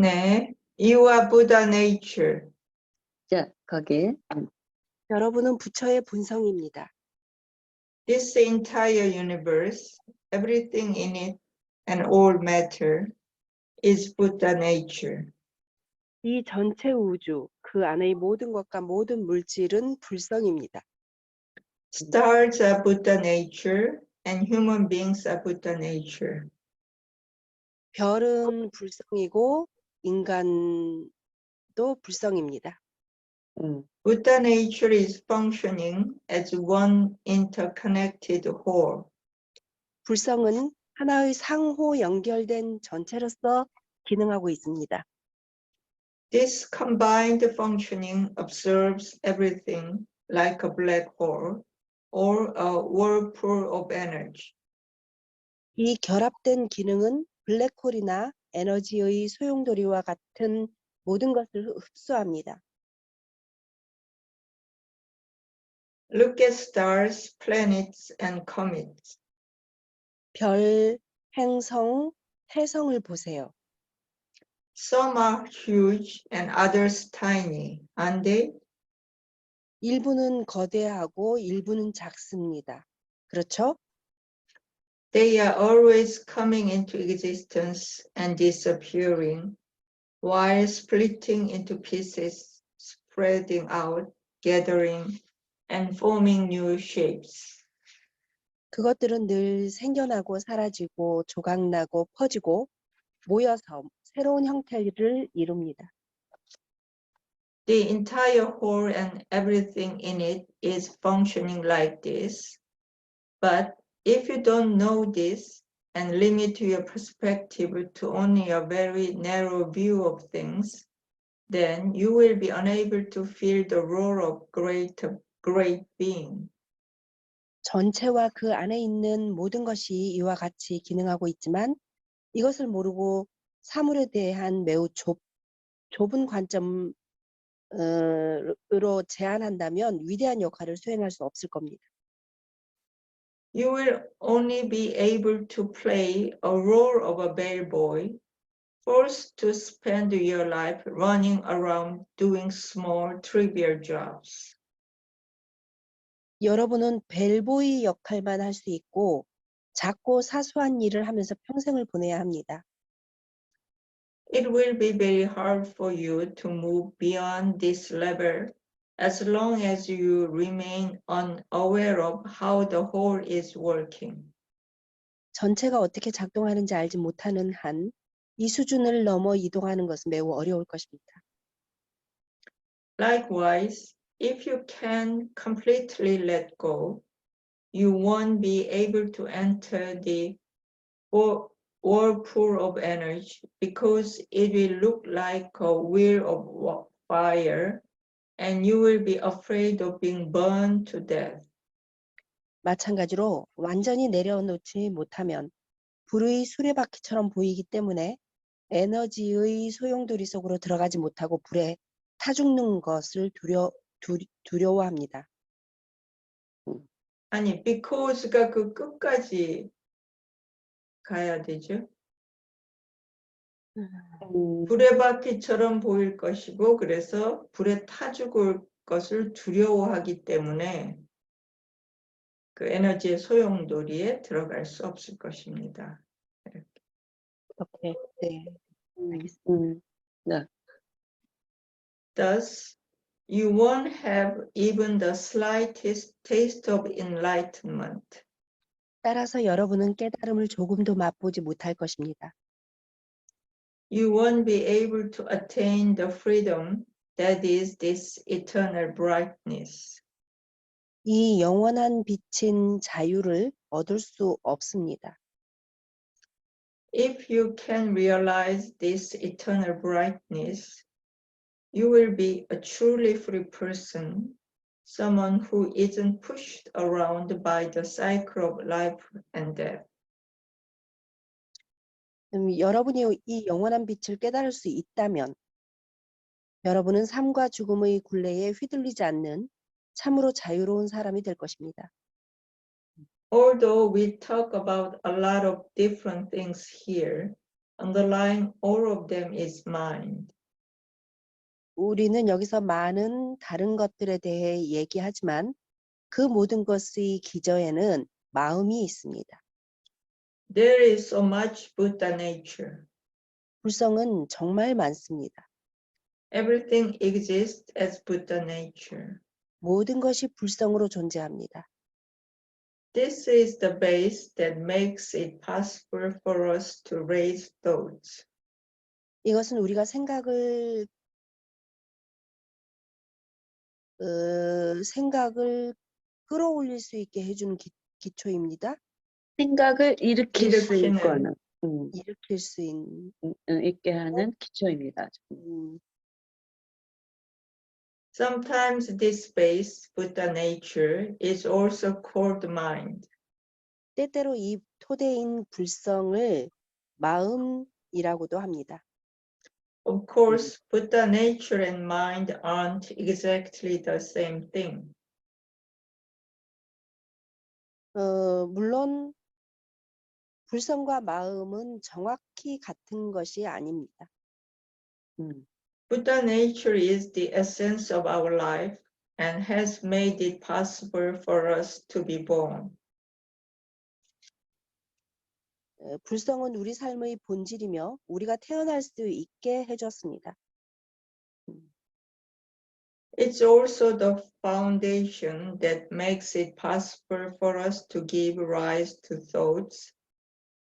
네, You are Buddha nature. 자, 거기. 여러분은 부처의 본성입니다. This entire universe, everything in it, and all matter is Buddha nature. 이 전체 우주, 그 안의 모든 것과 모든 물질은 불성입니다. Stars are Buddha nature, and human beings are Buddha nature. 별은 불성이고 인간도 불성입니다. Buddha nature is functioning as one interconnected whole. 불성은 하나의 상호 연결된 전체로서 기능하고 있습니다. This combined functioning observes everything like a black hole or a whirlpool of energy. 이 결합된 기능은 블랙홀이나 에너지의 소용돌이와 같은 모든 것을 흡수합니다. Look at stars, planets, and comets. 별, 행성, 태성을 보세요. Some are huge and others tiny, aren't they? 일부는 거대하고 일부는 작습니다. 그렇죠? They are always coming into existence and disappearing, while splitting into pieces, spreading out, gathering, and forming new shapes. 그것들은 늘 생겨나고 사라지고 조각나고 퍼지고 모여서 새로운 형태를 이룹니다. The entire whole and everything in it is functioning like this. But if you don't know this and limit your perspective to only a very narrow view of things, then you will be unable to feel the role of great being. 전체와 그 안에 있는 모든 것이 이와 같이 기능하고 있지만 이것을 모르고 사물에 대한 매우 좁은 관점으로 제한한다면 위대한 역할을 수행할 수 없을 겁니다. You will only be able to play a role of a bellboy, forced to spend your life running around doing small, trivial jobs. 여러분은 벨보이 역할만 할 수 있고 작고 사소한 일을 하면서 평생을 보내야 합니다. It will be very hard for you to move beyond this level as long as you remain unaware of how the whole is working. 전체가 어떻게 작동하는지 알지 못하는 한 이 수준을 넘어 이동하는 것은 매우 어려울 것입니다. Likewise, if you can completely let go, you won't be able to enter the whirlpool of energy because it will look like a wheel of fire and you will be afraid of being burned to death. 마찬가지로 완전히 내려놓지 못하면 불의 수레바퀴처럼 보이기 때문에 에너지의 소용돌이 속으로 들어가지 못하고 불에 타 죽는 것을 두려워합니다. 아니, because가 그 끝까지 가야 되죠. 불의바퀴처럼 보일 것이고 그래서 불에 타 죽을 것을 두려워하기 때문에 그 에너지의 소용돌이에 들어갈 수 없을 것입니다. 이렇게 네. 네. Thus, you won't have even the slightest taste of enlightenment. 따라서 여러분은 깨달음을 조금도 맛보지 못할 것입니다. You won't be able to attain the freedom that is this eternal brightness. 이 영원한 빛인 자유를 얻을 수 없습니다. If you can realize this eternal brightness, you will be a truly free person, someone who isn't pushed around by the cycle of life and death. 여러분이 이 영원한 빛을 깨달을 수 있다면 여러분은 삶과 죽음의 굴레에 휘둘리지 않는 참으로 자유로운 사람이 될 것입니다. Although we talk about a lot of different things here, underlying all of them is mind. 우리는 여기서 많은 다른 것들에 대해 얘기하지만 그 모든 것의 기저에는 마음이 있습니다. There is so much Buddha nature. 불성은 정말 많습니다. Everything exists as Buddha nature. 모든 것이 불성으로 존재합니다. This is the base that makes it possible for us to raise thoughts. 이것은 우리가 생각을 끌어올릴 수 있게 해주는 기초입니다. 생각을 일으킬 수 일으키는. 있거나 일으킬 수 있는. 있게 하는 기초입니다. Sometimes this base, Buddha nature, is also called mind. 때때로 이 토대인 불성을 마음이라고도 합니다. Of course, Buddha nature and mind aren't exactly the same thing. 물론 불성과 마음은 정확히 같은 것이 아닙니다. Buddha nature is the essence of our life and has made it possible for us to be born. 불성은 우리 삶의 본질이며 우리가 태어날 수 있게 해줬습니다. It's also the foundation that makes it possible for us to give rise to thoughts,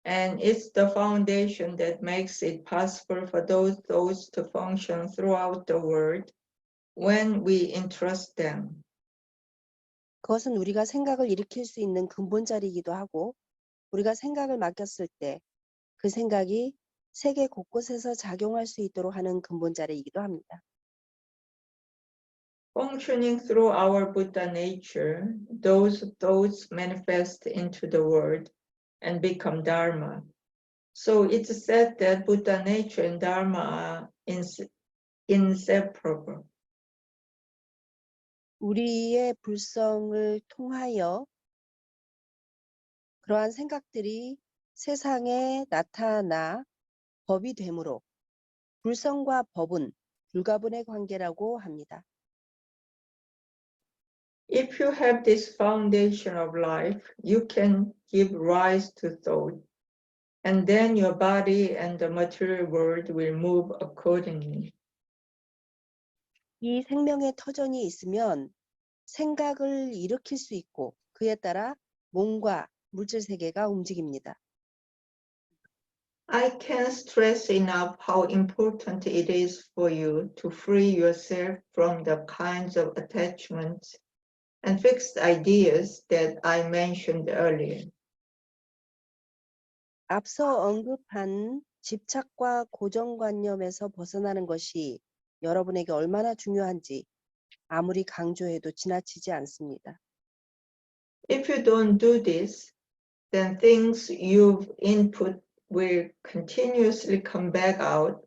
and it's the foundation that makes it possible for those thoughts to function throughout the world when we entrust them. 그것은 우리가 생각을 일으킬 수 있는 근본자리이기도 하고 우리가 생각을 맡겼을 때 그 생각이 세계 곳곳에서 작용할 수 있도록 하는 근본자리이기도 합니다. Functioning through our Buddha nature, those thoughts manifest into the world and become Dharma. So it's said that Buddha nature and Dharma are inseparable. 우리의 불성을 통하여 그러한 생각들이 세상에 나타나 법이 되므로 불성과 법은 불가분의 관계라고 합니다. If you have this foundation of life, you can give rise to thought, and then your body and the material world will move accordingly. 이 생명의 터전이 있으면 생각을 일으킬 수 있고 그에 따라 몸과 물질 세계가 움직입니다. I can't stress enough how important it is for you to free yourself from the kinds of attachments and fixed ideas that I mentioned earlier. 앞서 언급한 집착과 고정관념에서 벗어나는 것이 여러분에게 얼마나 중요한지 아무리 강조해도 지나치지 않습니다. If you don't do this, then things you've input will continuously come back out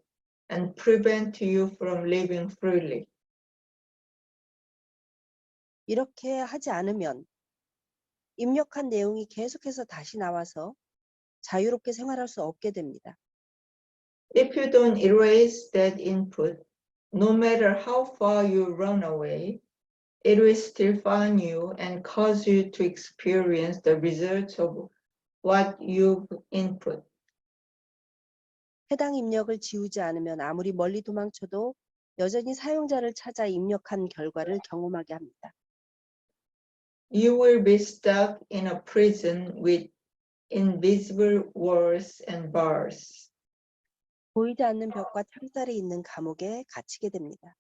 and prevent you from living freely. 이렇게 하지 않으면 입력한 내용이 계속해서 다시 나와서 자유롭게 생활할 수 없게 됩니다. If you don't erase that input, no matter how far you run away, it will still find you and cause you to experience the results of what you've input. 해당 입력을 지우지 않으면 아무리 멀리 도망쳐도 여전히 사용자를 찾아 입력한 결과를 경험하게 합니다. You will be stuck in a prison with invisible walls and bars. 보이지 않는 벽과 창살이 있는 감옥에 갇히게 됩니다.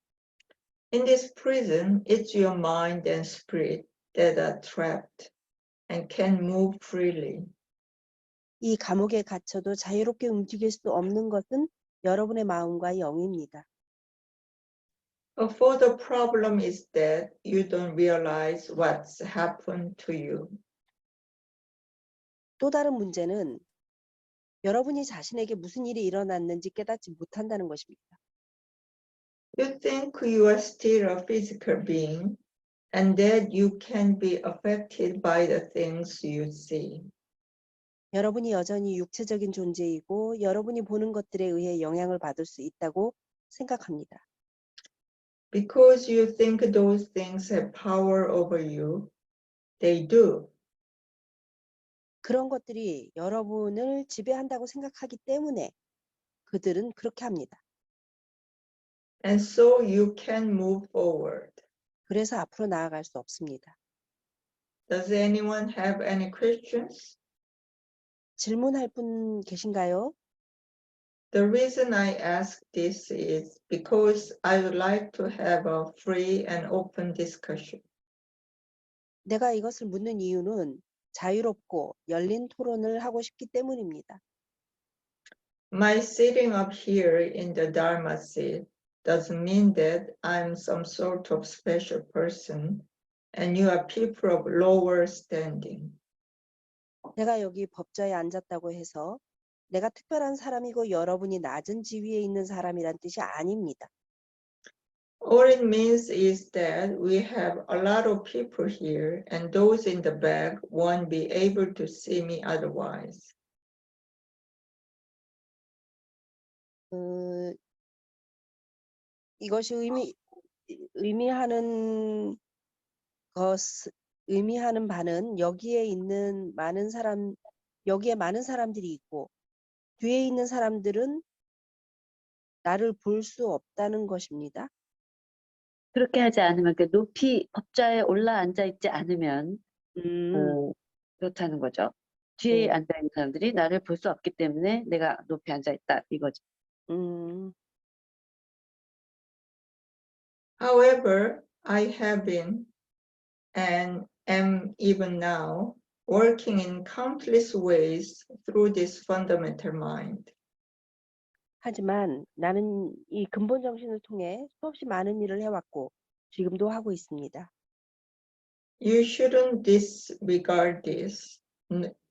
In this prison, it's your mind and spirit that are trapped and can move freely. 이 감옥에 갇혀도 자유롭게 움직일 수 없는 것은 여러분의 마음과 영입니다. But for the problem is that you don't realize what's happened to you. 또 다른 문제는 여러분이 자신에게 무슨 일이 일어났는지 깨닫지 못한다는 것입니다. You think you are still a physical being and that you can be affected by the things you see. 여러분이 여전히 육체적인 존재이고 여러분이 보는 것들에 의해 영향을 받을 수 있다고 생각합니다. Because you think those things have power over you, they do. 그런 것들이 여러분을 지배한다고 생각하기 때문에 그들은 그렇게 합니다. And so you can move forward. 그래서 앞으로 나아갈 수 없습니다. Does anyone have any questions? 질문할 분 계신가요? The reason I ask this is because I would like to have a free and open discussion. 내가 이것을 묻는 이유는 자유롭고 열린 토론을 하고 싶기 때문입니다. My sitting up here in the Dharma seat doesn't mean that I'm some sort of special person and you are people of lower standing. 내가 여기 법좌에 앉았다고 해서 내가 특별한 사람이고 여러분이 낮은 지위에 있는 사람이란 뜻이 아닙니다. All it means is that we have a lot of people here and those in the back won't be able to see me otherwise. 이것이 의미하는 바는 여기에 많은 사람들이 있고 뒤에 있는 사람들은 나를 볼 수 없다는 것입니다. 그렇게 하지 않으면, 그 높이 법좌에 올라앉아 있지 않으면 그렇다는 거죠. 뒤에 네. 앉아 있는 사람들이 나를 볼 수 없기 때문에 내가 높이 앉아 있다 이거죠. However, I have been and am even now working in countless ways through this fundamental mind. 하지만 나는 이 근본 정신을 통해 수없이 많은 일을 해왔고 지금도 하고 있습니다. You shouldn't disregard this,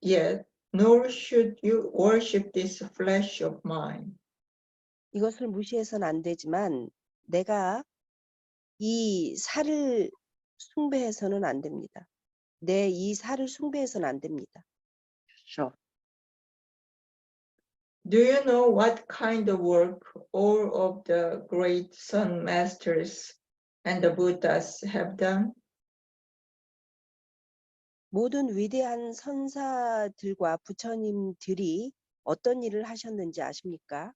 yet, nor should you worship this flesh of mine. 이것을 무시해서는 안 되지만 내가 이 살을 숭배해서는 안 됩니다. 내 이 살을 숭배해서는 안 됩니다. 그렇죠. Do you know what kind of work all of the great Sun Masters and the Buddhas have done? 모든 위대한 선사들과 부처님들이 어떤 일을 하셨는지 아십니까?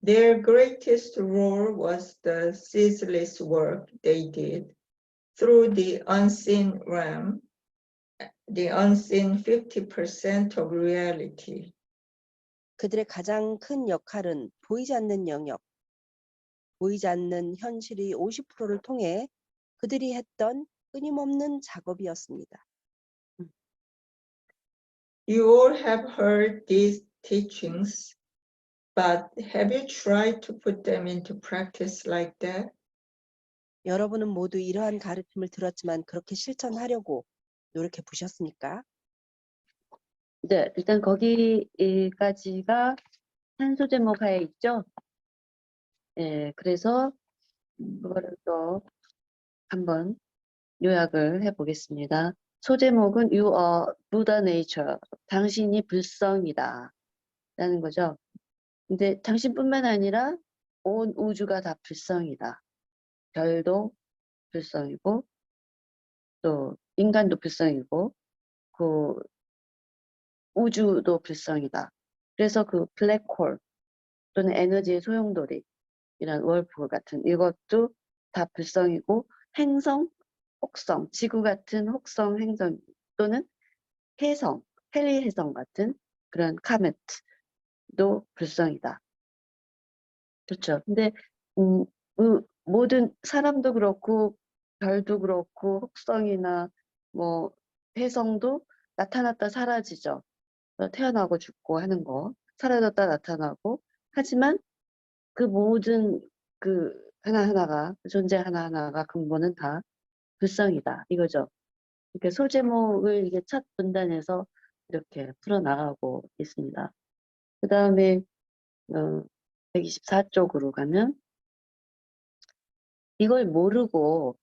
Their greatest role was the ceaseless work they did through the unseen realm, the unseen 50% of reality. 그들의 가장 큰 역할은 보이지 않는 영역, 보이지 않는 현실의 50%를 통해 그들이 했던 끊임없는 작업이었습니다. You all have heard these teachings, but have you tried to put them into practice like that? 여러분은 모두 이러한 가르침을 들었지만 그렇게 실천하려고 노력해 보셨습니까? 네, 일단 거기까지가 산소 제목 하에 있죠. 예, 그래서 그거를 또 한번 요약을 해보겠습니다. 소제목은 You are Buddha Nature. 당신이 불성이다 라는 거죠. 근데 당신뿐만 아니라 온 우주가 다 불성이다. 별도 불성이고 또 인간도 불성이고 그 우주도 불성이다. 그래서 그 블랙홀 또는 에너지의 소용돌이 이런 월풀 같은 이것도 다 불성이고 행성, 혹성, 지구 같은 혹성 행성 또는 해성, 헨리 해성 같은 그런 카메트도 불성이다. 그렇죠. 근데 모든 사람도 그렇고 별도 그렇고 혹성이나 뭐 해성도 나타났다 사라지죠. 태어나고 죽고 하는 거 사라졌다 나타나고 하지만 그 모든 그 하나하나가 존재 하나하나가 근본은 다 불성이다 이거죠. 이렇게 소제목을 이게 첫 분단에서 이렇게 풀어나가고 있습니다. 그 다음에 124쪽으로 가면 이걸 모르고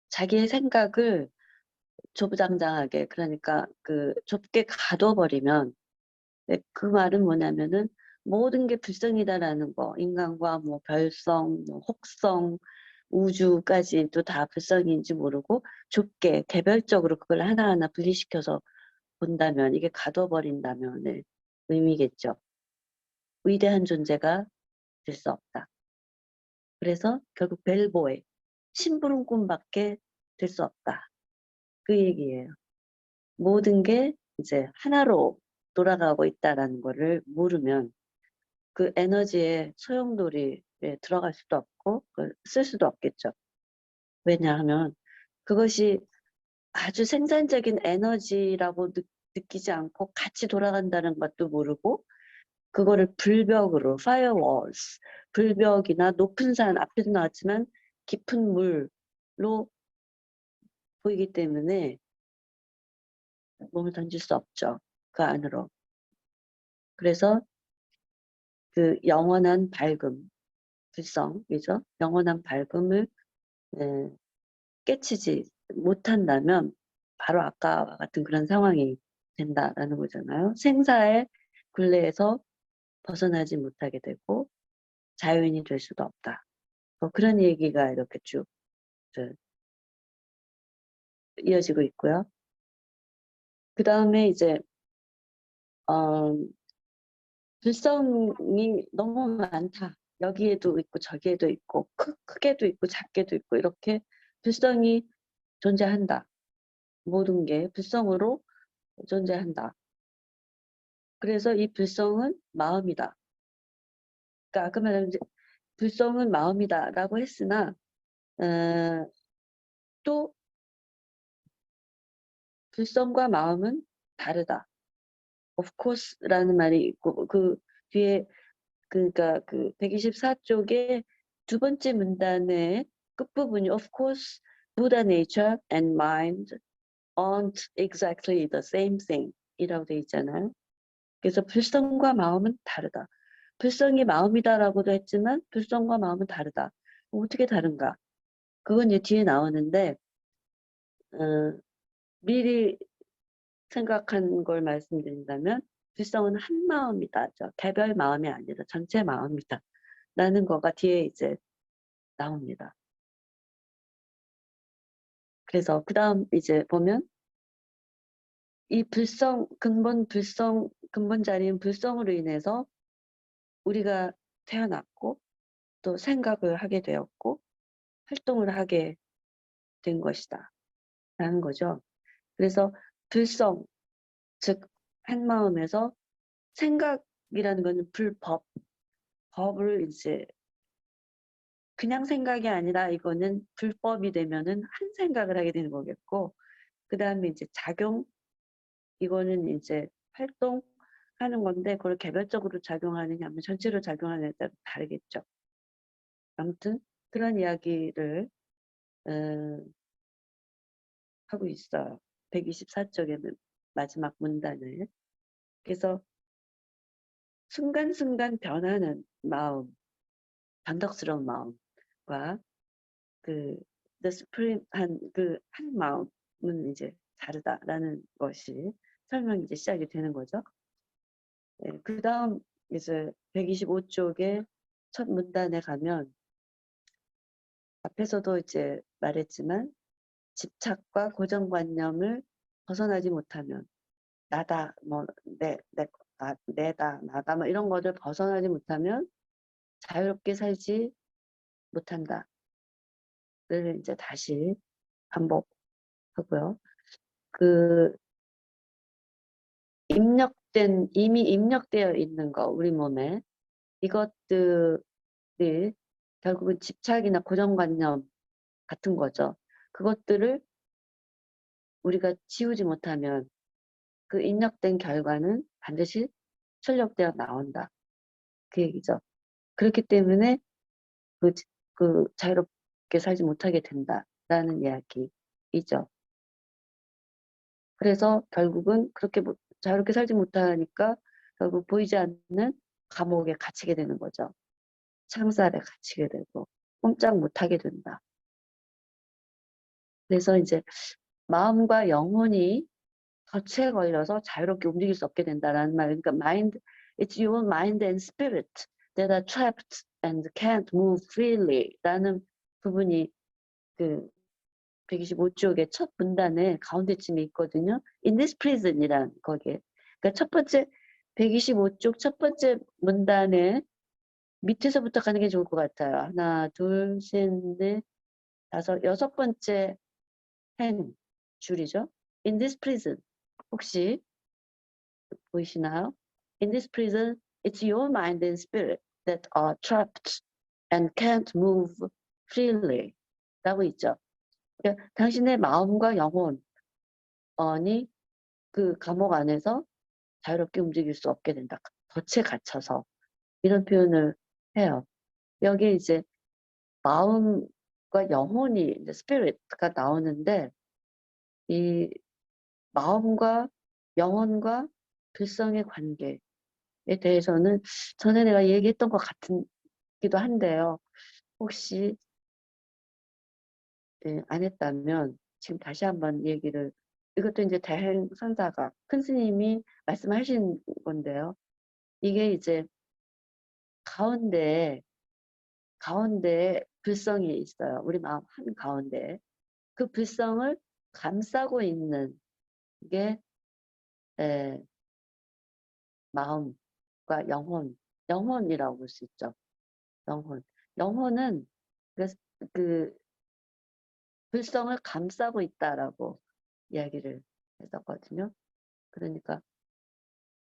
자기의 생각을 조부장장하게, 그러니까 그 좁게 가둬버리면, 그 말은 뭐냐면은 모든 게 불성이다라는 거, 인간과 뭐 별성, 뭐 혹성, 우주까지도 다 불성인지 모르고 좁게 개별적으로 그걸 하나하나 분리시켜서 본다면, 이게 가둬버린다면의 의미겠죠. 위대한 존재가 될 수 없다. 그래서 결국 벨보에 심부름꾼밖에 될 수 없다. 그 얘기예요. 모든 게 이제 하나로 돌아가고 있다라는 거를 모르면 그 에너지의 소용돌이에 들어갈 수도 없고 그걸 쓸 수도 없겠죠. 왜냐하면 그것이 아주 생산적인 에너지라고 느끼지 않고 같이 돌아간다는 것도 모르고 그거를 불벽으로 firewalls, 불벽이나 높은 산, 앞에도 나왔지만 깊은 물로 보이기 때문에 몸을 던질 수 없죠. 그 안으로. 그래서 그 영원한 밝음, 불성이죠. 영원한 밝음을 깨치지 못한다면 바로 아까와 같은 그런 상황이 된다라는 거잖아요. 생사의 굴레에서 벗어나지 못하게 되고 자유인이 될 수도 없다. 그런 얘기가 이렇게 쭉 이어지고 있고요. 그 다음에 이제 불성이 너무 많다. 여기에도 있고 저기에도 있고 크게도 있고 작게도 있고 이렇게 불성이 존재한다. 모든 게 불성으로 존재한다. 그래서 이 불성은 마음이다. 그러니까 아까 말한 이제 불성은 마음이다라고 했으나 또 불성과 마음은 다르다. Of course라는 말이 있고 그 뒤에 그러니까 그 124쪽의 두 번째 문단의 끝부분이 of course Buddha nature and mind aren't exactly the same thing 이라고 되어 있잖아요. 그래서 불성과 마음은 다르다. 불성이 마음이다라고도 했지만 불성과 마음은 다르다. 어떻게 다른가? 그건 이제 뒤에 나오는데 미리 생각한 걸 말씀드린다면 불성은 한 마음이다. 개별 마음이 아니라 전체 마음이다. 라는 거가 뒤에 이제 나옵니다. 그래서 그 다음 이제 보면 이 불성, 근본 자리인 불성으로 인해서 우리가 태어났고 또 생각을 하게 되었고 활동을 하게 된 것이다. 라는 거죠. 그래서 불성, 즉 한마음에서 생각이라는 것은 불법, 법을 이제 그냥 생각이 아니라 이거는 불법이 되면은 한 생각을 하게 되는 거겠고 그 다음에 이제 작용, 이거는 이제 활동하는 건데 그걸 개별적으로 작용하느냐 하면 전체로 작용하느냐에 따라 다르겠죠. 아무튼 그런 이야기를 하고 있어요. 124쪽의 마지막 문단을. 그래서 순간순간 변하는 마음, 변덕스러운 마음과 그 the supreme 한 마음은 이제 다르다라는 것이 설명이 이제 시작이 되는 거죠. 네, 그 다음 이제 125쪽의 첫 문단에 가면 앞에서도 이제 말했지만 집착과 고정관념을 벗어나지 못하면 나다, 뭐 내다, 나다, 뭐 이런 것을 벗어나지 못하면 자유롭게 살지 못한다. 를 이제 다시 반복하고요. 그 이미 입력되어 있는 거, 우리 몸에 이것들이 결국은 집착이나 고정관념 같은 거죠. 그것들을 우리가 지우지 못하면 그 입력된 결과는 반드시 출력되어 나온다. 그 얘기죠. 그렇기 때문에 그 자유롭게 살지 못하게 된다라는 이야기이죠. 그래서 결국은 그렇게 자유롭게 살지 못하니까 결국 보이지 않는 감옥에 갇히게 되는 거죠. 창살에 갇히게 되고 꼼짝 못하게 된다. 그래서 이제 마음과 영혼이 덫에 걸려서 자유롭게 움직일 수 없게 된다라는 말. 그러니까 it's your mind and spirit that are trapped and can't move freely라는 부분이 그 125쪽의 첫 문단의 가운데쯤에 있거든요. In this prison이란 거기에. 그러니까 첫 번째 125쪽 첫 번째 문단의 밑에서부터 가는 게 좋을 것 같아요. 하나, 둘, 셋, 넷, 다섯, 여섯 번째 행 줄이죠. In this prison. 혹시 보이시나요? In this prison, it's your mind and spirit that are trapped and can't move freely. 라고 있죠. 그러니까 당신의 마음과 영혼이 그 감옥 안에서 자유롭게 움직일 수 없게 된다. 덫에 갇혀서. 이런 표현을 해요. 여기에 이제 마음과 영혼이 이제 spirit가 나오는데 이 마음과 영혼과 글성의 관계에 대해서는 전에 내가 얘기했던 것 같기도 한데요. 혹시 안 했다면 지금 다시 한번 얘기를 이것도 이제 대행 선사가 큰 스님이 말씀하신 건데요. 이게 이제 가운데에 불성이 있어요. 우리 마음 한 가운데 그 불성을 감싸고 있는 게 마음과 영혼이라고 볼 수 있죠. 영혼은 그 불성을 감싸고 있다라고 이야기를 했었거든요. 그러니까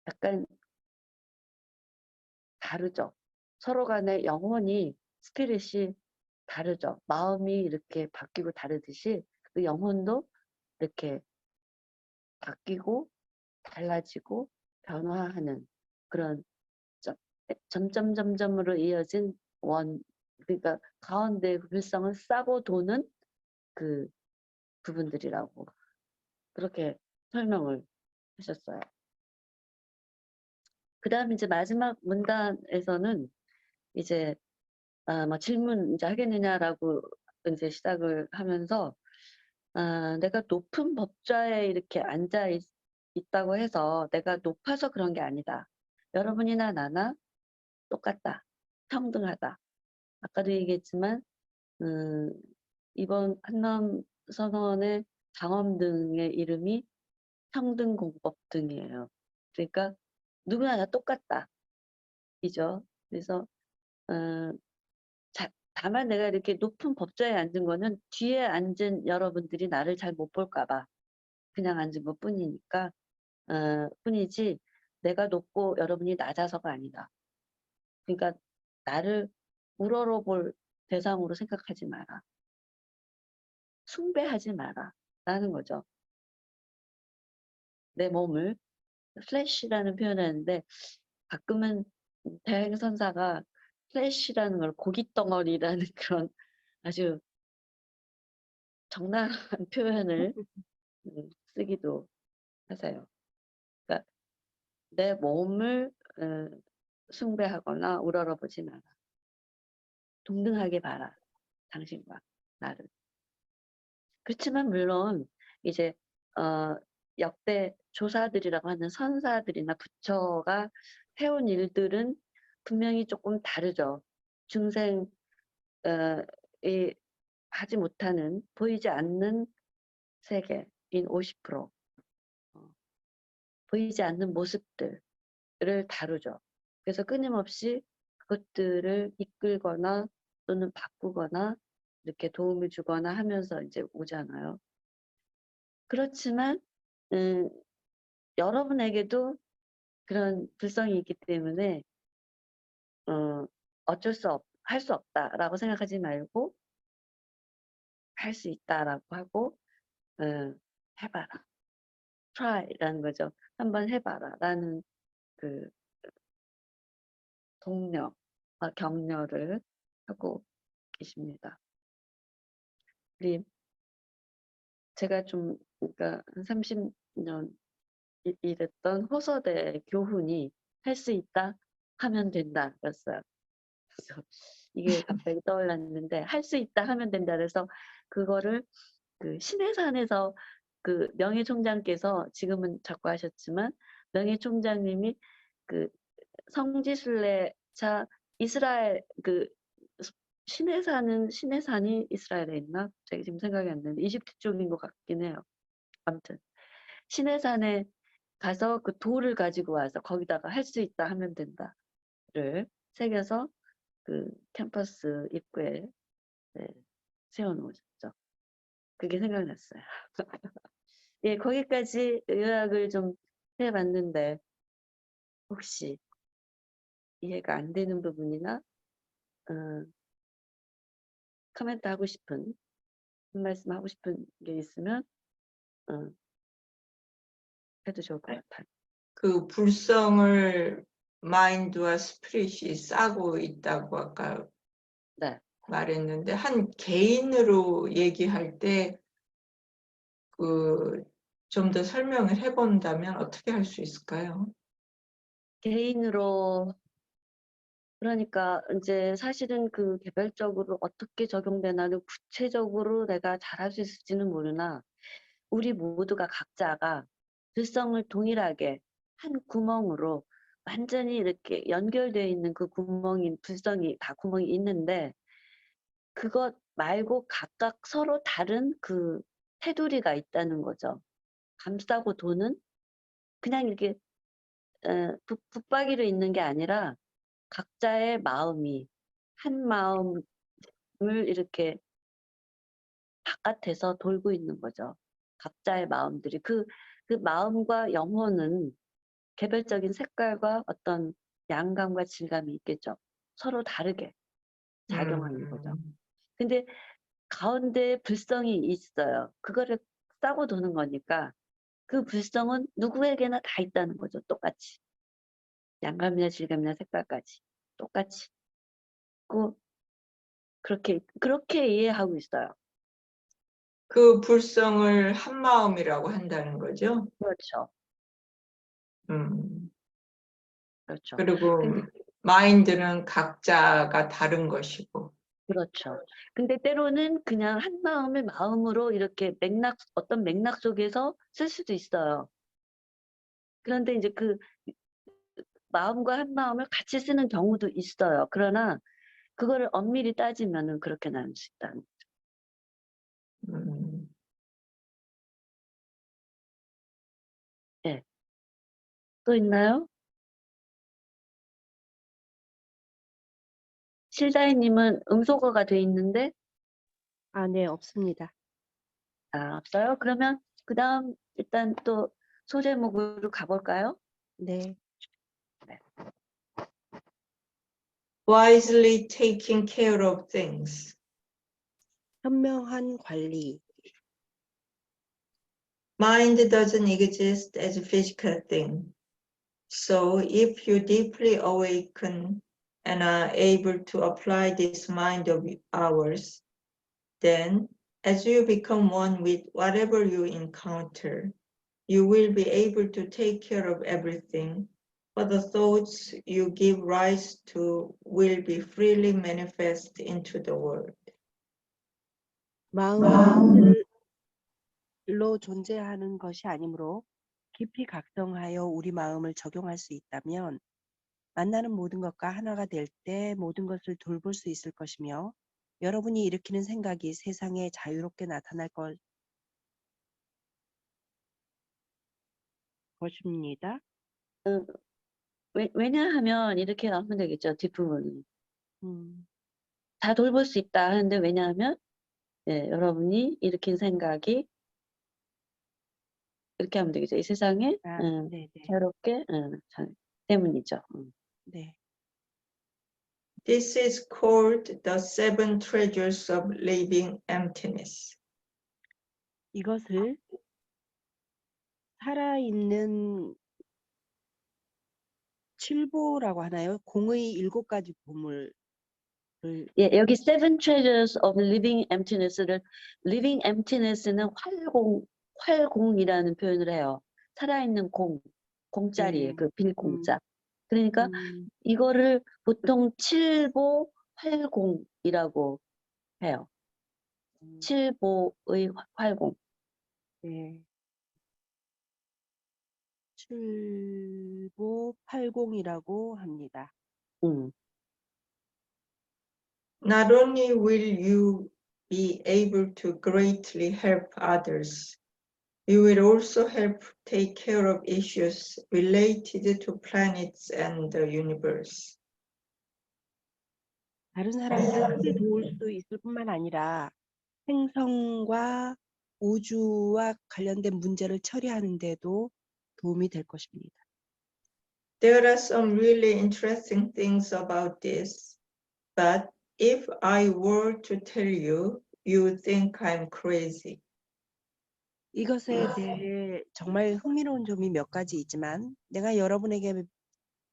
약간 다르죠. 서로 간의 영혼이 스피릿이 다르죠. 마음이 이렇게 바뀌고 다르듯이 그 영혼도 이렇게 바뀌고 달라지고 변화하는 그런 점점점점으로 이어진 그러니까 가운데 그 불성을 싸고 도는 그 부분들이라고 그렇게 설명을 하셨어요. 그 다음 이제 마지막 문단에서는 이제 뭐 질문 이제 하겠느냐라고 이제 시작을 하면서 내가 높은 법좌에 이렇게 앉아 있다고 해서 내가 높아서 그런 게 아니다. 여러분이나 나나 똑같다. 평등하다. 아까도 얘기했지만 이번 한남 선언의 장엄 등의 이름이 평등공법 등이에요. 그러니까 누구나 다 똑같다. 이죠. 그래서 다만 내가 이렇게 높은 법좌에 앉은 거는 뒤에 앉은 여러분들이 나를 잘 못 볼까 봐 그냥 앉은 것 뿐이니까 뿐이지 내가 높고 여러분이 낮아서가 아니다. 그러니까 나를 우러러볼 대상으로 생각하지 마라. 숭배하지 마라. 라는 거죠. 내 몸을 플래시라는 표현을 하는데 가끔은 대행선사가 플래시라는 걸 고깃덩어리라는 그런 아주 적나라한 표현을 쓰기도 하세요. 그러니까 내 몸을 숭배하거나 우러러보지 마라. 동등하게 봐라. 당신과 나를. 그렇지만 물론 이제 역대 조사들이라고 하는 선사들이나 부처가 해온 일들은 분명히 조금 다르죠. 중생이 하지 못하는 보이지 않는 세계인 50% 보이지 않는 모습들을 다루죠. 그래서 끊임없이 그것들을 이끌거나 또는 바꾸거나 이렇게 도움을 주거나 하면서 이제 오잖아요. 그렇지만 여러분에게도 그런 불성이 있기 때문에 할 수 없다라고 생각하지 말고 할 수 있다라고 하고 해봐라. try라는 거죠. 한번 해봐라라는 그 동력과 격려를 하고 계십니다. 우리 제가 좀 그러니까 한 30년 일했던 호서대 교훈이 할 수 있다 하면 된다였어요. 그래서 이게 갑자기 떠올랐는데 할 수 있다 하면 된다 그래서 그거를 그 신해산에서 그 명예 총장께서 지금은 자꾸 하셨지만 명예 총장님이 그 성지순례차 이스라엘 그 신의 산이 이스라엘에 있나? 제가 지금 생각이 안 나는데 이집트 쪽인 것 같긴 해요. 아무튼 신의 산에 가서 그 돌을 가지고 와서 거기다가 할 수 있다 하면 된다를 새겨서 그 캠퍼스 입구에 네, 세워놓으셨죠. 그게 생각났어요. 예, 거기까지 요약을 좀 해봤는데 혹시 이해가 안 되는 부분이나 코멘트 하고 싶은 한 말씀 하고 싶은 게 있으면 해도 좋을 것 같아요. 그 불성을 마인드와 스피릿이 싸고 있다고 아까 네. 말했는데 한 개인으로 얘기할 때 그 좀 더 설명을 해본다면 어떻게 할 수 있을까요? 개인으로 그러니까 이제 사실은 그 개별적으로 어떻게 적용되나는 구체적으로 내가 잘할 수 있을지는 모르나 우리 모두가 각자가 불성을 동일하게 한 구멍으로 완전히 이렇게 연결되어 있는 그 구멍인 불성이 다 구멍이 있는데 그것 말고 각각 서로 다른 그 테두리가 있다는 거죠. 감싸고 도는 그냥 이렇게 붙박이로 있는 게 아니라 각자의 마음이 한 마음을 이렇게 바깥에서 돌고 있는 거죠. 각자의 마음들이 그 마음과 영혼은 개별적인 색깔과 어떤 양감과 질감이 있겠죠. 서로 다르게 작용하는 거죠. 근데 가운데 불성이 있어요. 그거를 싸고 도는 거니까 그 불성은 누구에게나 다 있다는 거죠. 똑같이. 양감이나 질감이나 색깔까지. 똑같이. 그렇게 이해하고 있어요. 그 불성을 한 마음이라고 한다는 거죠. 그렇죠. 그렇죠. 그리고 근데, 마인드는 각자가 다른 것이고. 그렇죠. 근데 때로는 그냥 한 마음을 마음으로 이렇게 어떤 맥락 속에서 쓸 수도 있어요. 그런데 이제 그 마음과 한 마음을 같이 쓰는 경우도 있어요. 그러나 그거를 엄밀히 따지면은 그렇게 나눌 수 있다는 거죠. 음, 예. 또 있나요? 실다이님은 음소거가 돼 있는데 아, 네, 없습니다. 없어요? 그러면 그 다음 일단 또 소제목으로 가볼까요? 네. wisely taking care of things. 현명한 관리. Mind doesn't exist as a physical thing. So if you deeply awaken and are able to apply this mind of ours, then as you become one with whatever you encounter, you will be able to take care of everything, for the thoughts you give rise to will be freely manifest into the world. 마음은 실로 존재하는 것이 아니므로 깊이 각성하여 우리 마음을 적용할 수 있다면 만나는 모든 것과 하나가 될 때 모든 것을 돌볼 수 있을 것이며 여러분이 일으키는 생각이 세상에 자유롭게 나타날 것입니다. 왜냐하면 이렇게 나오면 되겠죠. 뒷부분은. 음, 다 돌볼 수 있다 하는데 왜냐하면 여러분이 일으킨 생각이 이렇게 하면 되겠죠. 이 세상에 네, 네, 자유롭게 때문이죠. 네. This is called the seven treasures of living emptiness. 이것을 살아있는 칠보라고 하나요? 공의 7가지 보물을 예, 여기 Seven Treasures of Living Emptiness를 Living Emptiness는 활공이라는 표현을 해요. 살아있는 공짜리에 네. 그 빌공짜. 그러니까 음, 이거를 보통 칠보 활공이라고 해요. 칠보의 활공. 네. 7580이라고 합니다. Not only will you be able to greatly help others, you will also help take care of issues related to planets and the universe. 다른 사람들을 크게 도울 수 있을 뿐만 아니라 행성과 우주와 관련된 문제를 처리하는 데도 도움이 될 것입니다. There are some really interesting things about this, but if I were to tell you, you would think I'm crazy. 이것에 대해 정말 흥미로운 점이 몇 가지 있지만 내가 여러분에게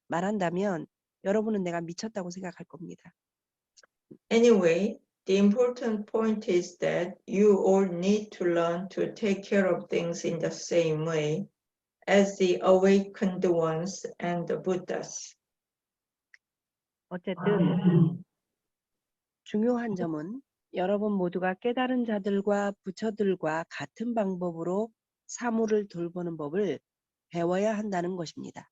말한다면 여러분은 내가 미쳤다고 생각할 겁니다. Anyway, the important point is that you all need to learn to take care of things in the same way as the awakened ones and the Buddhas. 어쨌든 중요한 점은 여러분 모두가 깨달은 자들과 부처들과 같은 방법으로 사물을 돌보는 법을 배워야 한다는 것입니다.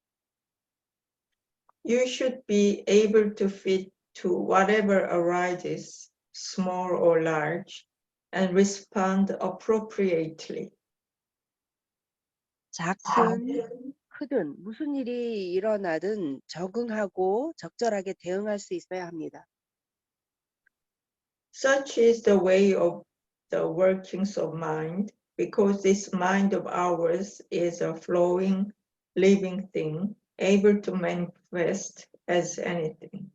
You should be able to fit to whatever arises, small or large, and respond appropriately. 작든 크든 무슨 일이 일어나든 적응하고 적절하게 대응할 수 있어야 합니다. Such is the way of the workings of mind, because this mind of ours is a flowing, living thing, able to manifest as anything.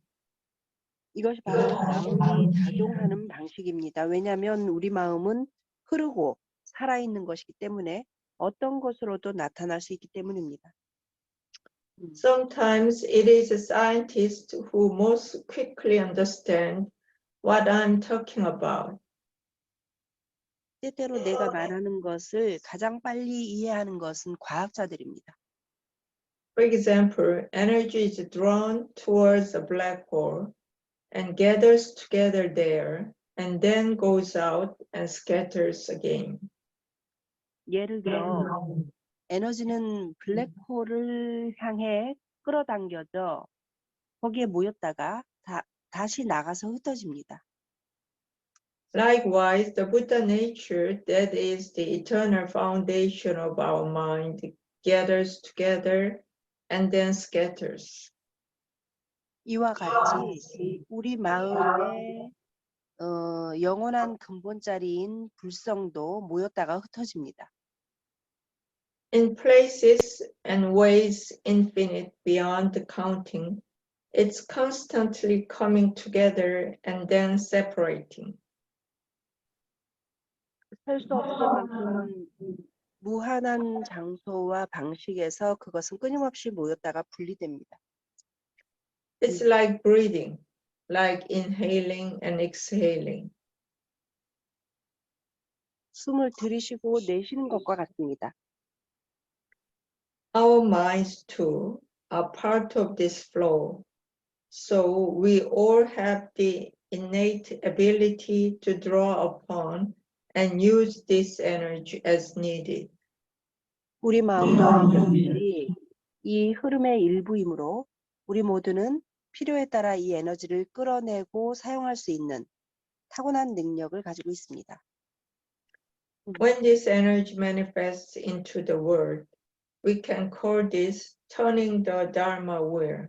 이것이 바로 마음이 작용하는 방식입니다. 왜냐하면 우리 마음은 흐르고 살아있는 것이기 때문에 어떤 것으로도 나타날 수 있기 때문입니다. Sometimes it is a scientist who most quickly understand what I'm talking about. 때때로 내가 말하는 것을 가장 빨리 이해하는 것은 과학자들입니다. For example, energy is drawn towards a black hole and gathers together there and then goes out and scatters again. 예를 들어 에너지는 블랙홀을 향해 끌어당겨져 거기에 모였다가 다시 나가서 흩어집니다. Likewise, the Buddha nature, that is the eternal foundation of our mind, gathers together and then scatters. 이와 같이 우리 마음의 영원한 근본자리인 불성도 모였다가 흩어집니다. In places and ways infinite beyond counting, it's constantly coming together and then separating. 셀 수 없을 만큼 무한한 장소와 방식에서 그것은 끊임없이 모였다가 분리됩니다. It's like breathing, like inhaling and exhaling. 숨을 들이쉬고 내쉬는 것과 같습니다. Our minds, too, are part of this flow. So we all have the innate ability to draw upon and use this energy as needed. 우리 마음도 역시 이 흐름의 일부이므로 우리 모두는 필요에 따라 이 에너지를 끌어내고 사용할 수 있는 타고난 능력을 가지고 있습니다. When this energy manifests into the world, we can call this turning the Dharma wheel.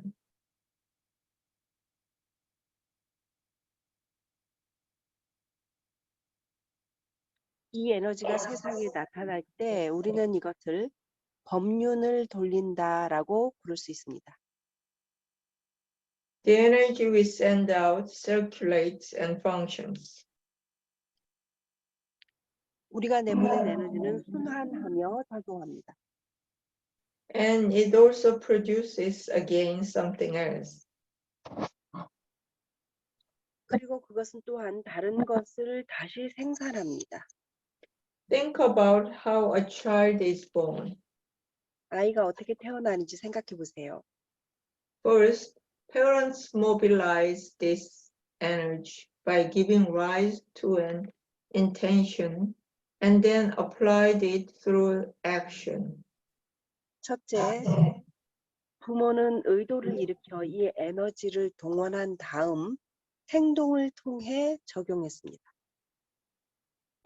이 에너지가 세상에 나타날 때 우리는 이것을 법륜을 돌린다라고 부를 수 있습니다. The energy we send out circulates and functions. 우리가 내보낸 에너지는 순환하며 작용합니다. And it also produces again something else. 그리고 그것은 또한 다른 것을 다시 생산합니다. Think about how a child is born. 아이가 어떻게 태어나는지 생각해 보세요. First, parents mobilize this energy by giving rise to an intention and then applied it through action. 첫째, 부모는 의도를 일으켜 이 에너지를 동원한 다음 행동을 통해 적용했습니다.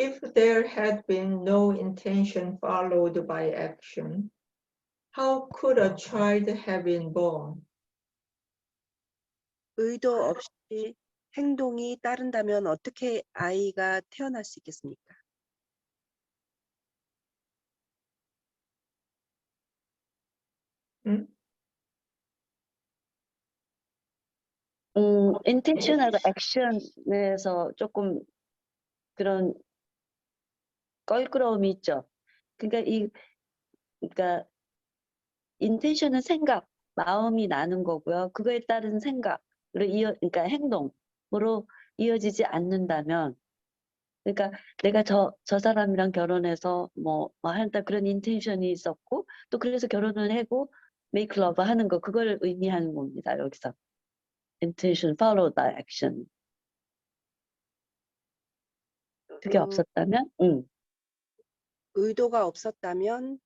If there had been no intention followed by action, how could a child have been born? 의도 없이 행동이 따른다면 어떻게 아이가 태어날 수 있겠습니까? 음? intentional action에서 조금 그런 껄끄러움이 있죠. 그러니까 intention은 생각, 마음이 나는 거고요. 그거에 따른 생각으로 그러니까 행동으로 이어지지 않는다면, 그러니까 내가 저 사람이랑 결혼해서 뭐 한다 그런 인텐션이 있었고 또 그래서 결혼을 하고 make love 하는 거 그걸 의미하는 겁니다. 여기서 intention followed by action. 그게 없었다면, 의도가 없었다면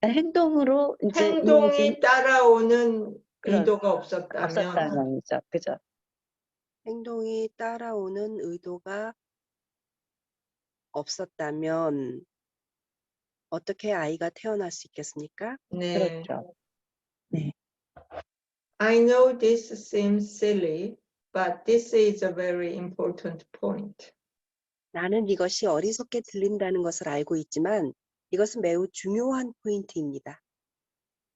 행동으로 이제 행동이 따라오는 그런 의도가 없었다면 없었다면이죠, 그죠? 행동이 따라오는 의도가 없었다면 어떻게 아이가 태어날 수 있겠습니까? 네. 그렇죠. I know this seems silly, but this is a very important point. 나는 이것이 어리석게 들린다는 것을 알고 있지만 이것은 매우 중요한 포인트입니다.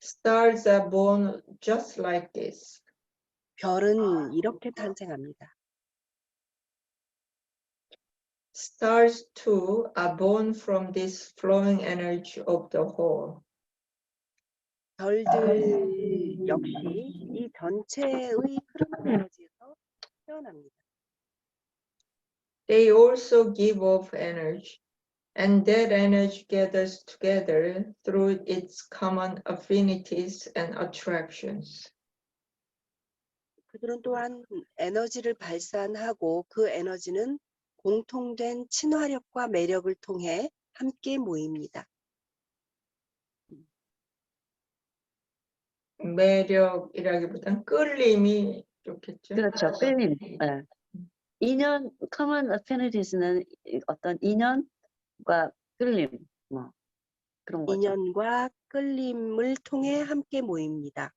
Stars are born just like this. 별은 이렇게 탄생합니다. Stars too are born from this flowing energy of the whole. 별들 역시 이 전체의 흐르는 에너지에서 태어납니다. They also give off energy, and that energy gathers together through its common affinities and attractions. 그들은 또한 에너지를 발산하고 그 에너지는 공통된 친화력과 매력을 통해 함께 모입니다. 매력이라기보단 끌림이 좋겠죠. 그렇죠. 끌림. 예. 인연, common affinities는 어떤 인연과 끌림, 뭐 그런 거죠. 인연과 끌림을 통해 함께 모입니다.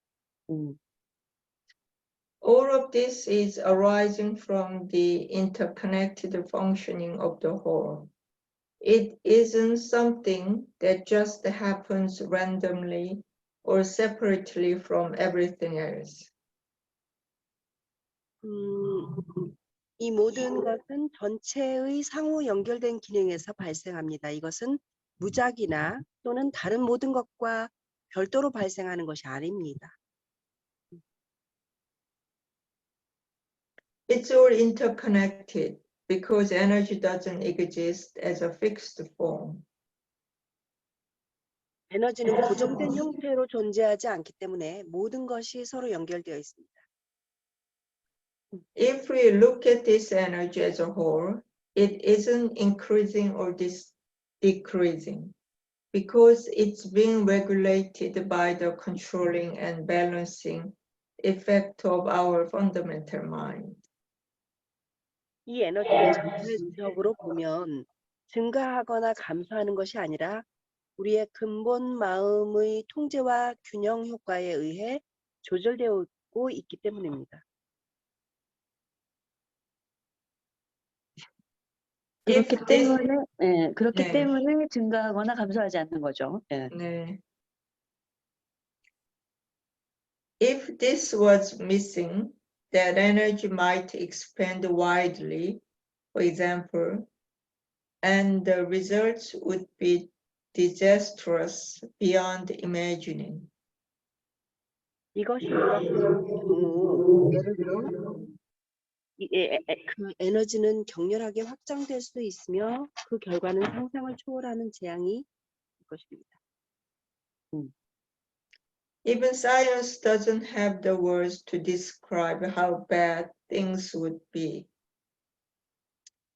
All of this is arising from the interconnected functioning of the whole. It isn't something that just happens randomly or separately from everything else. 이 모든 것은 전체의 상호 연결된 기능에서 발생합니다. 이것은 무작위나 또는 다른 모든 것과 별도로 발생하는 것이 아닙니다. It's all interconnected because energy doesn't exist as a fixed form. 에너지는 고정된 형태로 존재하지 않기 때문에 모든 것이 서로 연결되어 있습니다. If we look at this energy as a whole, it isn't increasing or decreasing because it's being regulated by the controlling and balancing effect of our fundamental mind. 이 에너지는 전체적으로 보면 증가하거나 감소하는 것이 아니라 우리의 근본 마음의 통제와 균형 효과에 의해 조절되고 있기 때문입니다. 그렇기 때문에, 네. 때문에 증가하거나 감소하지 않는 거죠. 예. 네. If this was missing, that energy might expand widely, for example, and the results would be disastrous beyond imagining. 이것이 부족한 경우 예를 들어 그 에너지는 격렬하게 확장될 수 있으며 그 결과는 상상을 초월하는 재앙이 될 것입니다. Even science doesn't have the words to describe how bad things would be.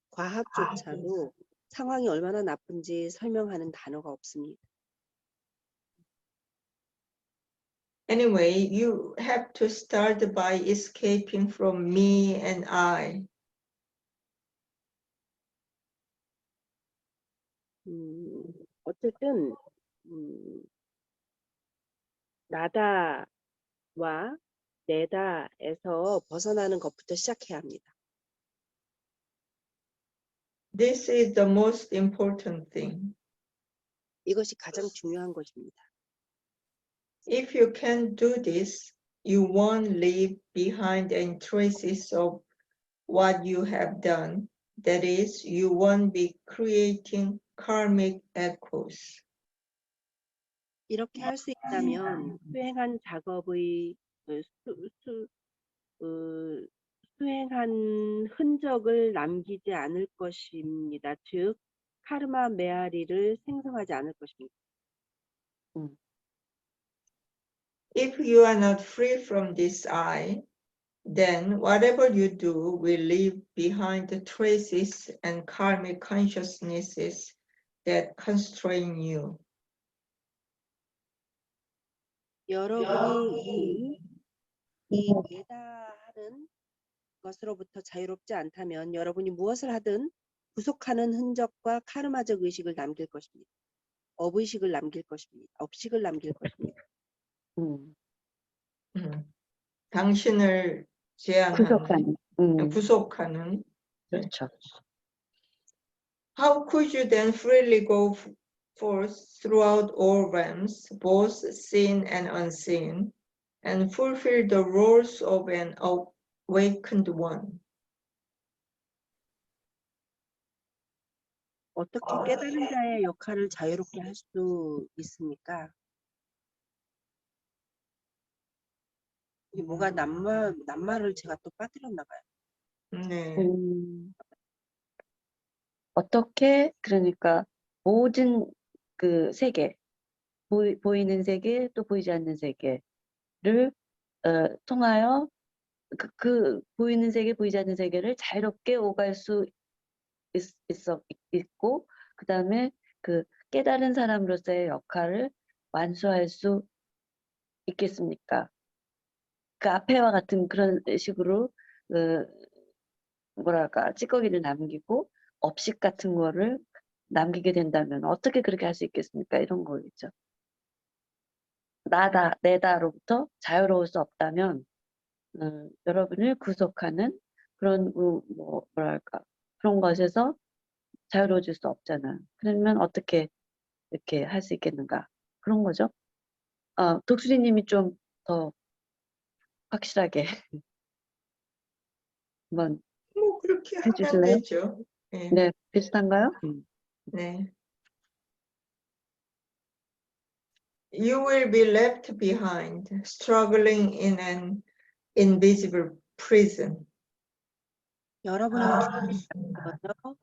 과학조차도 상황이 얼마나 나쁜지 설명하는 단어가 없습니다. Anyway, you have to start by escaping from me and I. 어쨌든 나다와 내다에서 벗어나는 것부터 시작해야 합니다. This is the most important thing. 이것이 가장 중요한 것입니다. If you can do this, you won't leave behind any traces of what you have done. That is, you won't be creating karmic echoes. 이렇게 할 수 있다면 수행한 작업의 수행한 흔적을 남기지 않을 것입니다. 즉, 카르마 메아리를 생성하지 않을 것입니다. If you are not free from this I, then whatever you do will leave behind the traces and karmic consciousnesses that constrain you. 여러분이 이 내다 하는 것으로부터 자유롭지 않다면 여러분이 무엇을 하든 구속하는 흔적과 카르마적 의식을 남길 것입니다. 업의식을 남길 것입니다. 업식을 남길 것입니다. 당신을 제한하는, 구속하는. 구속하는. 그렇죠. How could you then freely go forth throughout all realms, both seen and unseen, and fulfill the roles of an awakened one? 어떻게 깨달은 자의 역할을 자유롭게 할 수 있습니까? 이게 뭐가 낱말을 제가 또 빠뜨렸나 봐요. 네. 어떻게 그러니까 모든 그 세계 보이는 세계 또 보이지 않는 세계를 통하여 그 보이는 세계 보이지 않는 세계를 자유롭게 오갈 수 있고 그 다음에 그 깨달은 사람으로서의 역할을 완수할 수 있겠습니까? 그 앞에와 같은 그런 식으로 뭐랄까 찌꺼기를 남기고 업식 같은 거를 남기게 된다면 어떻게 그렇게 할 수 있겠습니까? 이런 거겠죠. 나다 내다로부터 자유로울 수 없다면 여러분을 구속하는 그런 뭐랄까 그런 것에서 자유로워질 수 없잖아요. 그러면 어떻게 이렇게 할 수 있겠는가 그런 거죠. 독수리님이 좀 더 확실하게 한번 뭐 그렇게 하면 해주실래요? 되죠. 네. 네, 비슷한가요? 네. You will be left behind, struggling in an invisible prison. 여러분은 먼저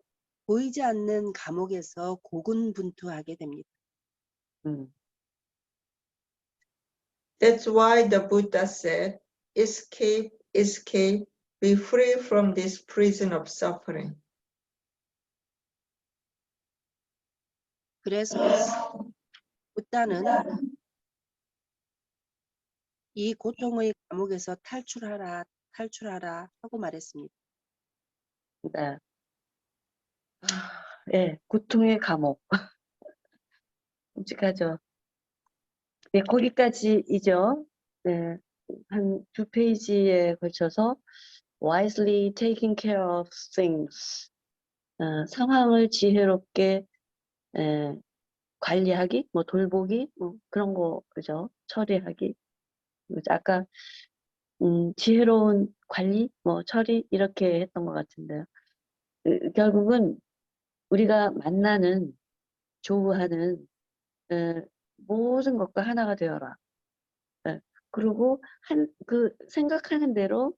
보이지 않는 감옥에서 고군분투하게 됩니다. That's why the Buddha said, escape, escape, be free from this prison of suffering. 그래서 부다는 이 고통의 감옥에서 탈출하라, 탈출하라 하고 말했습니다. 네. 예, 고통의 감옥. 끔찍하죠. 네, 거기까지이죠. 네, 한 2페이지에 걸쳐서 wisely taking care of things. 상황을 지혜롭게 관리하기, 뭐 돌보기, 뭐 그런 거 그죠? 처리하기. 아까 지혜로운 관리, 뭐 처리 이렇게 했던 것 같은데요. 결국은 우리가 만나는 조우하는 모든 것과 하나가 되어라. 그리고 그 생각하는 대로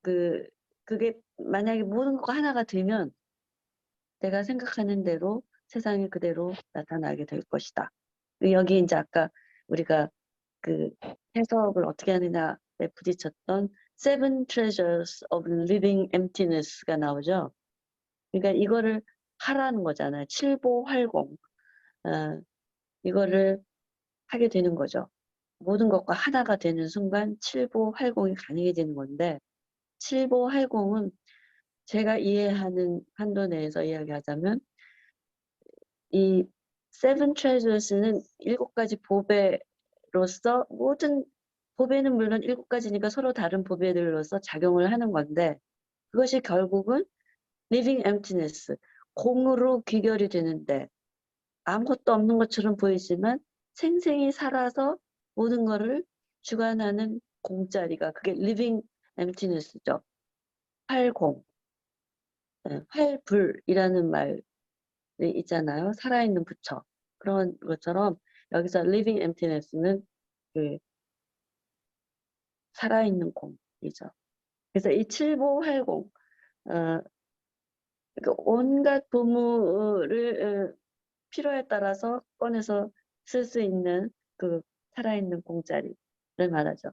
그게 만약에 모든 것과 하나가 되면 내가 생각하는 대로 세상이 그대로 나타나게 될 것이다. 여기 이제 아까 우리가 그 해석을 어떻게 하느냐에 부딪혔던 Seven Treasures of Living Emptiness가 나오죠. 그러니까 이거를 하라는 거잖아요. 칠보활공. 이거를 하게 되는 거죠. 모든 것과 하나가 되는 순간 칠보활공이 가능해지는 건데, 칠보활공은 제가 이해하는 한도 내에서 이야기하자면 이 세븐 트레저스는 7가지 보배로서 모든 보배는 물론 7가지니까 서로 다른 보배들로서 작용을 하는 건데, 그것이 결국은 living emptiness, 공으로 귀결이 되는데 아무것도 없는 것처럼 보이지만 생생히 살아서 모든 것을 주관하는 공짜리가 그게 living emptiness죠. 활공, 활불이라는 말이 있잖아요. 살아있는 부처. 그런 것처럼 여기서 living emptiness는 그 살아있는 공이죠. 그래서 이 칠보활공, 그 온갖 보물을 필요에 따라서 꺼내서 쓸 수 있는 그 살아있는 공짜리를 말하죠.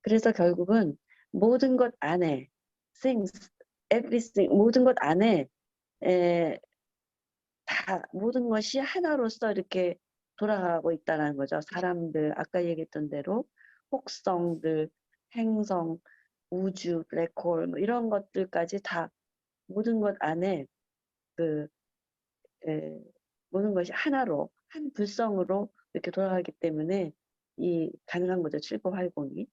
그래서 결국은 모든 것 안에 things, everything, 모든 것 안에 다 모든 것이 하나로서 이렇게 돌아가고 있다는 거죠. 사람들, 아까 얘기했던 대로 혹성들, 행성, 우주, 블랙홀 뭐 이런 것들까지 다 모든 것 안에 그 모든 것이 하나로 한 불성으로 이렇게 돌아가기 때문에 이 가능한 거죠. 칠보활공이.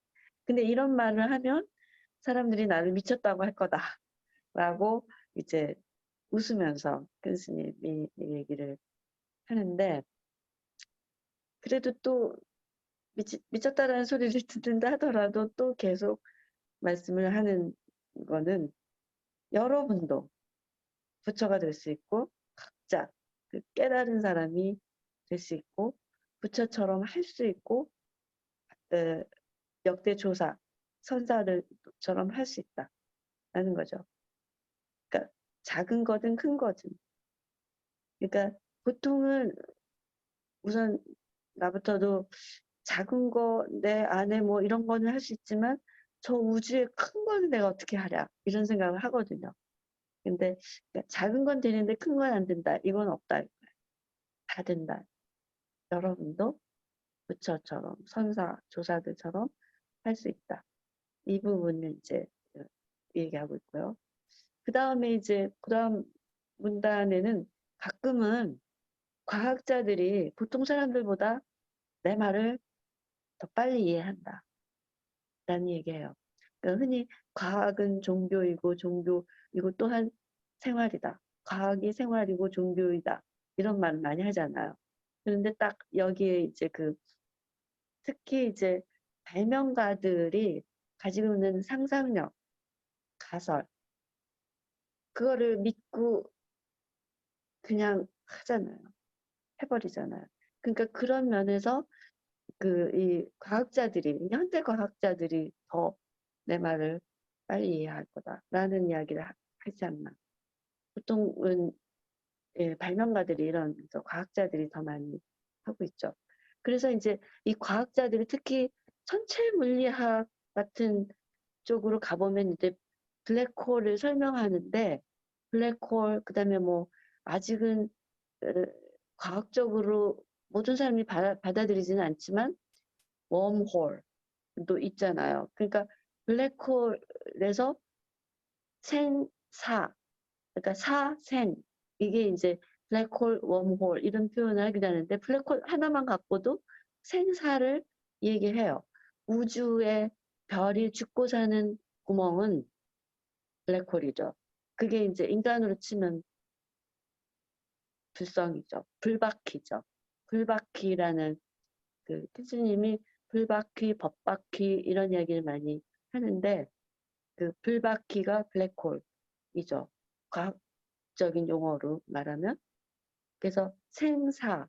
근데 이런 말을 하면 사람들이 나를 미쳤다고 할 거다라고 이제 웃으면서 큰 스님이 얘기를 하는데, 그래도 또 미쳤다라는 소리를 듣는다 하더라도 또 계속 말씀을 하는 거는 여러분도 부처가 될 수 있고 각자 그 깨달은 사람이 될 수 있고 부처처럼 할 수 있고 역대 조사 선사들처럼 할 수 있다라는 거죠. 그러니까 작은 거든 큰 거든. 그러니까 보통은 우선 나부터도 작은 거 내 안에 뭐 이런 거는 할 수 있지만 저 우주에 큰 거는 내가 어떻게 하랴 이런 생각을 하거든요. 근데 그러니까 작은 건 되는데 큰 건 안 된다. 이건 없다. 다 된다. 여러분도 부처처럼 선사 조사들처럼 할 수 있다. 이 부분을 이제 얘기하고 있고요. 그 다음에 이제 그 다음 문단에는 가끔은 과학자들이 보통 사람들보다 내 말을 더 빨리 이해한다 라는 얘기예요. 그러니까 흔히 과학은 종교이고 종교이고 또한 생활이다. 과학이 생활이고 종교이다. 이런 말 많이 하잖아요. 그런데 딱 여기에 이제 특히 이제 발명가들이 가지고 있는 상상력, 가설, 그거를 믿고 그냥 하잖아요. 해버리잖아요. 그러니까 그런 면에서 이 과학자들이, 현대 과학자들이 더 내 말을 빨리 이해할 거다라는 이야기를 하지 않나. 보통은 발명가들이 이런 과학자들이 더 많이 하고 있죠. 그래서 이제 이 과학자들이 특히 천체 물리학 같은 쪽으로 가보면 이제 블랙홀을 설명하는데 블랙홀 그다음에 뭐 아직은 과학적으로 모든 사람이 받아들이지는 않지만 웜홀도 있잖아요. 그러니까 블랙홀에서 생사 그러니까 사생 이게 이제 블랙홀, 웜홀 이런 표현을 하기도 하는데 블랙홀 하나만 갖고도 생사를 얘기해요. 우주에 별이 죽고 사는 구멍은 블랙홀이죠. 그게 이제 인간으로 치면 불성이죠. 불바퀴죠. 불바퀴라는 교수님이 불바퀴, 법바퀴 이런 이야기를 많이 하는데 그 불바퀴가 블랙홀이죠. 과학적인 용어로 말하면. 그래서 생사가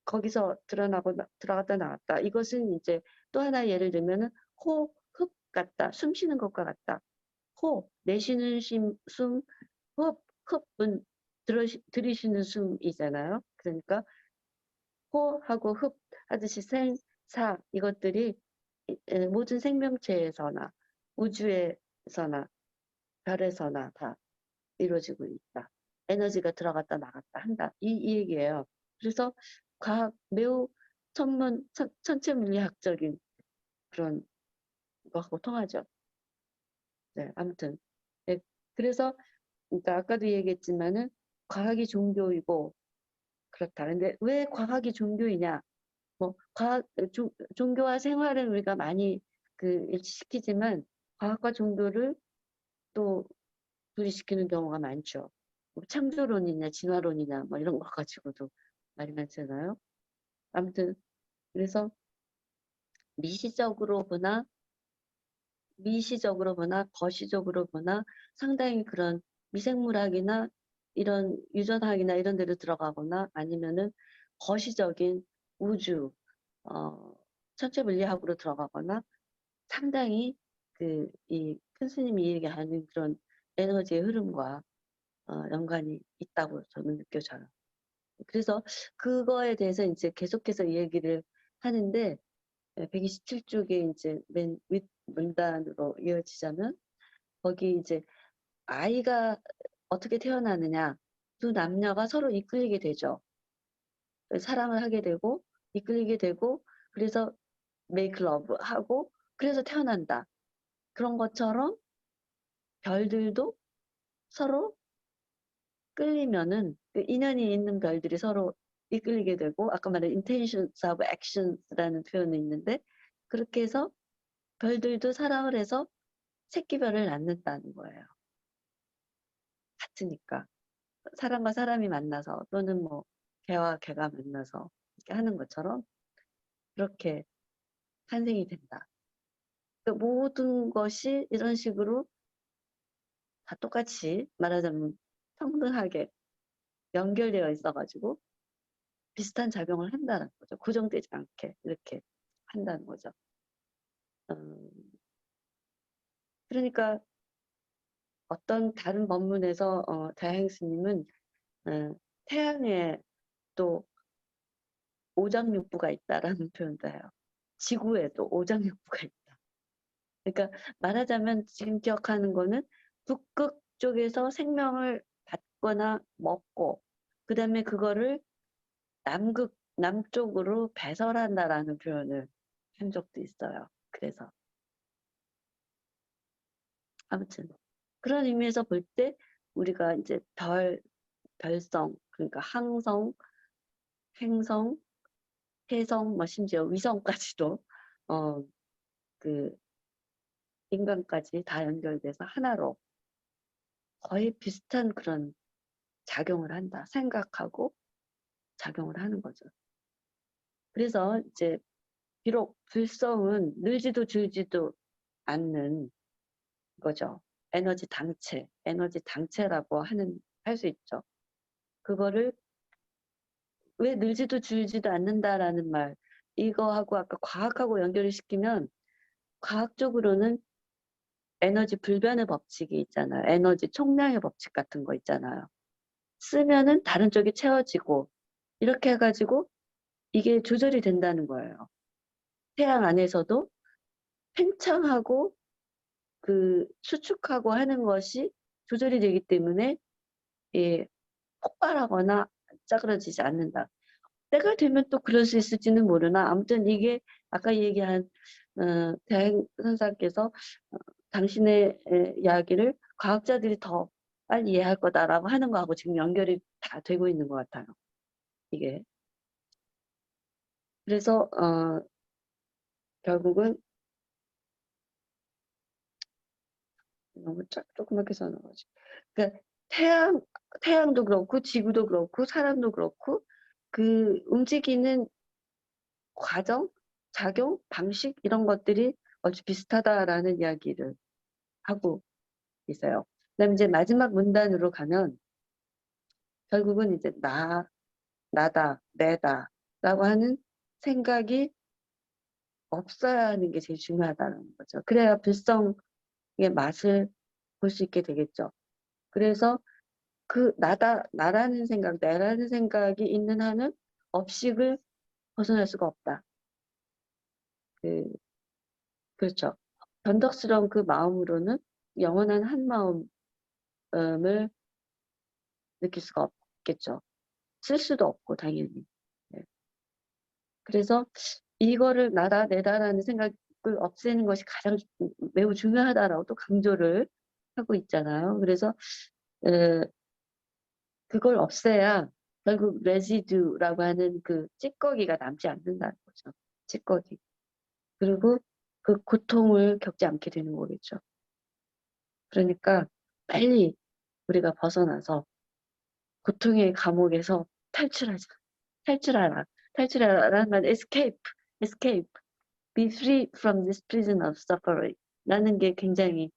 거기서 들어갔다 나왔다. 이것은 이제 또 하나 예를 들면은 호, 흡 같다. 숨 쉬는 것과 같다. 호, 내쉬는 숨, 흡은 들이쉬는 숨이잖아요. 그러니까 호하고 흡 하듯이 생, 사 이것들이 모든 생명체에서나 우주에서나 별에서나 다 이루어지고 있다. 에너지가 들어갔다 나갔다 한다. 이 얘기예요. 그래서 과학 매우 천체물리학적인 그런 거하고 통하죠. 네, 아무튼 네, 그래서 그러니까 아까도 얘기했지만은 과학이 종교이고 그렇다. 근데 왜 과학이 종교이냐? 뭐 종교와 생활은 우리가 많이 그 일치시키지만 과학과 종교를 또 분리시키는 경우가 많죠. 뭐 창조론이냐 진화론이냐 뭐 이런 거 가지고도 말이 많잖아요. 아무튼 그래서 미시적으로 보나 거시적으로 보나 상당히 그런 미생물학이나 이런 유전학이나 이런 데로 들어가거나 아니면은 거시적인 우주 천체물리학으로 들어가거나 상당히 이 큰 스님이 얘기하는 그런 에너지의 흐름과 연관이 있다고 저는 느껴져요. 그래서 그거에 대해서 이제 계속해서 얘기를 하는데 127쪽에 이제 맨 윗 문단으로 이어지자면 거기 이제 아이가 어떻게 태어나느냐 두 남녀가 서로 이끌리게 되죠. 사랑을 하게 되고 이끌리게 되고 그래서 make love 하고 그래서 태어난다. 그런 것처럼 별들도 서로 끌리면은 그 인연이 있는 별들이 서로 이끌리게 되고 아까 말한 intentions of actions라는 표현이 있는데 그렇게 해서 별들도 사랑을 해서 새끼별을 낳는다는 거예요. 같으니까 사람과 사람이 만나서 또는 뭐 개와 개가 만나서 이렇게 하는 것처럼 그렇게 탄생이 된다. 그러니까 모든 것이 이런 식으로 다 똑같이 말하자면 평등하게 연결되어 있어가지고 비슷한 작용을 한다는 거죠. 고정되지 않게 이렇게 한다는 거죠. 그러니까 어떤 다른 법문에서 다행 스님은 태양에 또 오장육부가 있다라는 표현도 해요. 지구에도 오장육부가 있다. 그러니까 말하자면 지금 기억하는 거는 북극 쪽에서 생명을 받거나 먹고 그 다음에 그거를 남쪽으로 배설한다라는 표현을 한 적도 있어요. 그래서 아무튼 그런 의미에서 볼 때 우리가 이제 별성 그러니까 항성, 행성, 해성, 뭐 심지어 위성까지도 그 인간까지 다 연결돼서 하나로 거의 비슷한 그런 작용을 한다. 생각하고 작용을 하는 거죠. 그래서 이제 비록 불성은 늘지도 줄지도 않는 거죠. 에너지 당체라고 할 수 있죠. 그거를 왜 늘지도 줄지도 않는다라는 말, 이거하고 아까 과학하고 연결을 시키면 과학적으로는 에너지 불변의 법칙이 있잖아요. 에너지 총량의 법칙 같은 거 있잖아요. 쓰면은 다른 쪽이 채워지고 이렇게 해가지고 이게 조절이 된다는 거예요. 태양 안에서도 팽창하고 그 수축하고 하는 것이 조절이 되기 때문에 예, 폭발하거나 짜그러지지 않는다. 때가 되면 또 그럴 수 있을지는 모르나 아무튼 이게 아까 얘기한 대행 선사께서 당신의 이야기를 과학자들이 더 빨리 이해할 거다라고 하는 거하고 지금 연결이 다 되고 있는 것 같아요. 이게. 그래서 결국은 너무 조그맣게 써놓아가지고 그러니까 태양도 그렇고 지구도 그렇고 사람도 그렇고 그 움직이는 과정, 작용, 방식 이런 것들이 얼추 비슷하다라는 이야기를 하고 있어요. 그다음에 이제 마지막 문단으로 가면 결국은 이제 나다, 내다라고 하는 생각이 없어야 하는 게 제일 중요하다는 거죠. 그래야 불성의 맛을 볼 수 있게 되겠죠. 그래서 그 나라는 생각, 내라는 생각이 있는 한은 업식을 벗어날 수가 없다. 그렇죠. 변덕스러운 그 마음으로는 영원한 한 마음을 느낄 수가 없겠죠. 쓸 수도 없고 당연히. 네. 그래서 이거를 나다 내다라는 생각을 없애는 것이 가장 매우 중요하다라고 또 강조를 하고 있잖아요. 그래서 그걸 없애야 결국 레지두라고 하는 그 찌꺼기가 남지 않는다는 거죠. 찌꺼기. 그리고 그 고통을 겪지 않게 되는 거겠죠. 그러니까 빨리 우리가 벗어나서 고통의 감옥에서 탈출하자. 탈출하라. 탈출하라는 말 escape, escape, be free from this prison of suffering 라는 게 굉장히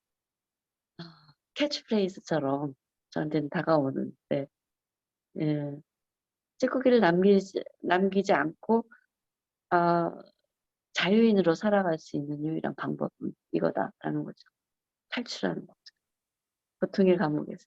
캐치프레이즈처럼 저한테는 다가오는 데 예, 찌꺼기를 남기지 않고 자유인으로 살아갈 수 있는 유일한 방법은 이거다라는 거죠. 탈출하는 거죠. 고통의 감옥에서.